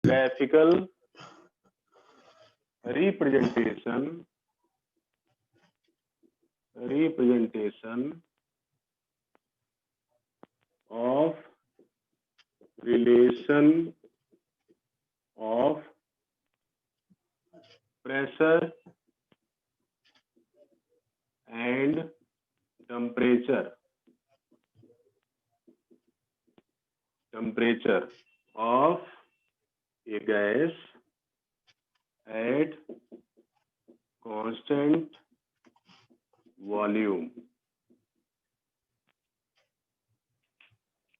graphical representation of relation of pressure and temperature of a gas at constant volume।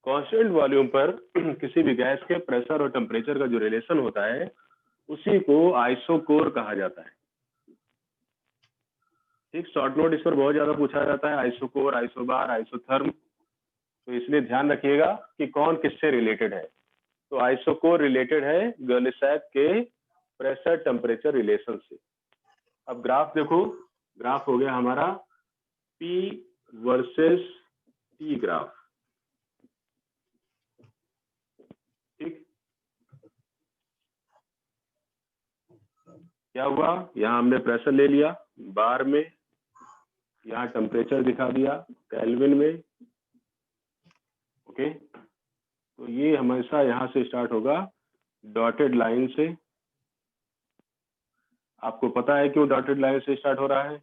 Constant volume पर किसी भी gas के pressure और temperature का जो रिलेशन होता है उसी को आइसोकोर कहा जाता है। ठीक, शॉर्ट नोट इस पर बहुत ज्यादा पूछा जाता है, आइसोकोर, आइसोबार, आइसोथर्म। तो इसलिए ध्यान रखिएगा कि कौन किससे रिलेटेड है। तो आइसोकोर रिलेटेड है गर्लिसैक के प्रेशर टेम्परेचर रिलेशन से। अब ग्राफ देखो, ग्राफ हो गया हमारा P वर्सेस T ग्राफ। ठीक, क्या हुआ, यहाँ हमने प्रेशर ले लिया बार में, यहाँ टेम्परेचर दिखा दिया केल्विन में। ओके, तो ये हमेशा यहाँ से स्टार्ट होगा डॉटेड लाइन से। आपको पता है क्यों डॉटेड लाइन से स्टार्ट हो रहा है?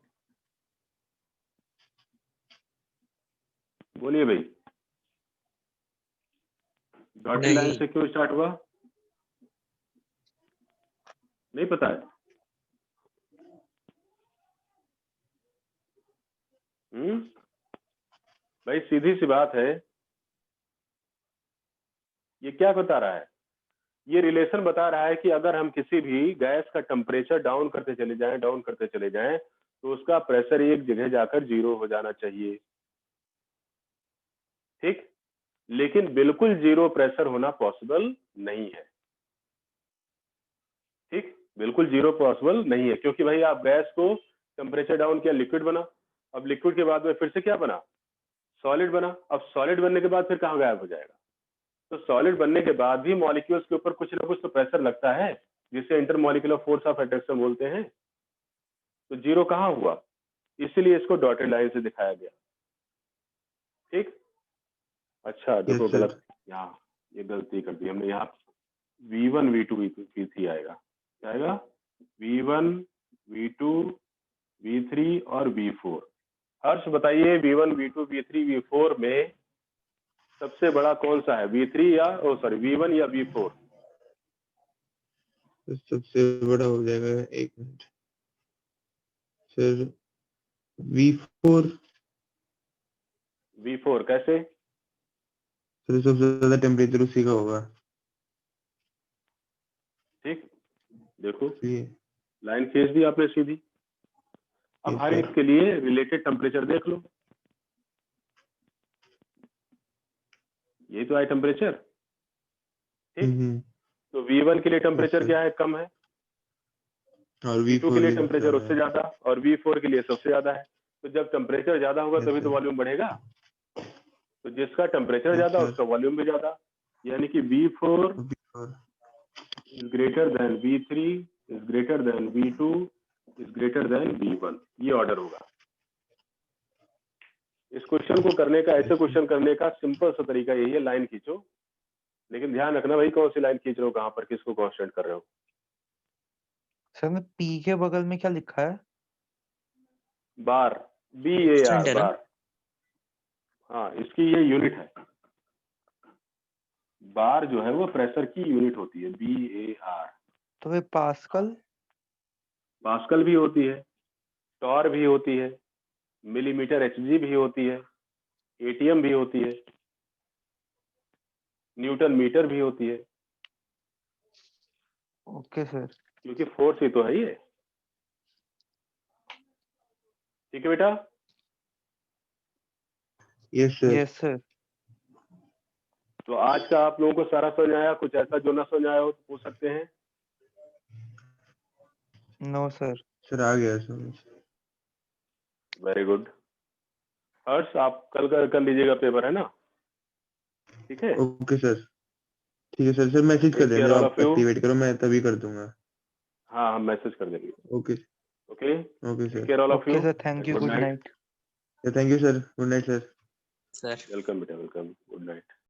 बोलिए भाई, डॉटेड लाइन से क्यों स्टार्ट हुआ? नहीं पता है? भाई सीधी सी बात है, ये क्या बता रहा है? ये रिलेशन बता रहा है कि अगर हम किसी भी गैस का टेम्परेचर डाउन करते चले जाएं तो उसका प्रेशर एक जगह जाकर 0 हो जाना चाहिए। ठीक, लेकिन बिल्कुल 0 प्रेशर होना पॉसिबल नहीं है। ठीक, बिल्कुल 0 पॉसिबल नहीं है, क्योंकि भाई आप गैस को टेम्परेचर डाउन किया, लिक्विड बना। अब लिक्विड के बाद में फिर से क्या बना? सॉलिड बना। अब सॉलिड बनने के बाद फिर कहाँ गायब हो जाएगा? तो सॉलिड बनने के बाद भी मॉलिक्यूल्स के ऊपर कुछ ना कुछ तो प्रेशर लगता है, जिसे इंटरमॉलिक्यूलर फोर्स ऑफ अट्रैक्शन बोलते हैं। तो 0 कहाँ हुआ? इसीलिए इसको डॉटेड लाइन से दिखाया गया। ठीक, अच्छा देखो गलत, यहाँ ये गलती कर दी हमने। यहाँ V1 V2 V3 आएगा, क्या आएगा? V1 V2 V3 और V4। हर्ष बताइए, V1 V2 V3 V4 में सबसे बड़ा कौन सा है? V3 या V1 या V4? सबसे बड़ा हो जाएगा, एक मिनट सर, V4। V4 कैसे? सर सबसे ज्यादा टेम्परेचर उसी का होगा। ठीक, देखो लाइन खींच दी आपने सीधी। अब हर एक के लिए रिलेटेड टेम्परेचर देख लो। ये तो है टेम्परेचर। ठीक, तो V1 के लिए टेम्परेचर क्या है? कम है। और V2 के लिए टेम्परेचर उससे ज्यादा, और V4 के लिए सबसे ज्यादा है। तो जब टेम्परेचर ज्यादा होगा तभी तो वॉल्यूम बढ़ेगा। तो जिसका टेम्परेचर ज्यादा उसका वॉल्यूम भी ज्यादा, यानी कि V4 is greater than V3 is greater than V2 is greater than V1। ये ऑर्डर होगा। इस क्वेश्चन को करने का, ऐसे क्वेश्चन करने का सिंपल सा तरीका यही है, लाइन खींचो। लेकिन ध्यान रखना भाई, कौन सी लाइन खींच रहे हो, कहां पर, किसको कांस्टेंट कर रहे हो। सर P के बगल में क्या लिखा है? बार, BAR बार। हाँ, इसकी ये यूनिट है। बार जो है वो प्रेशर की यूनिट होती है, BAR। तो वे पास्कल? पास्कल भी होती है, टॉर भी होती है, मिलीमीटर HG भी होती है, ATM भी होती है, न्यूटन मीटर भी होती है। Okay sir. क्योंकि फोर्स ही तो है ये। ठीक है बेटा? Yes sir. Yes sir. तो आज का आप लोगों को सारा समझ आया? कुछ ऐसा जो ना समझ आया हो तो पूछ सकते हैं। No sir. सर आ गया समझ। Very good. हर्ष, आप कल कर लीजिएगा पेपर, है ना? ठीक है, ओके सर। ठीक है सर। सर मैसेज कर Take देना care, जब all आप of you. एक्टिवेट करो, मैं तभी कर दूंगा। हाँ हम मैसेज कर देंगे। Okay okay, okay take sir. Care all of okay you. Sir, thank you, good good night. Night. Thank you sir, good night sir. Sir welcome बेटा, वेलकम, गुड नाइट।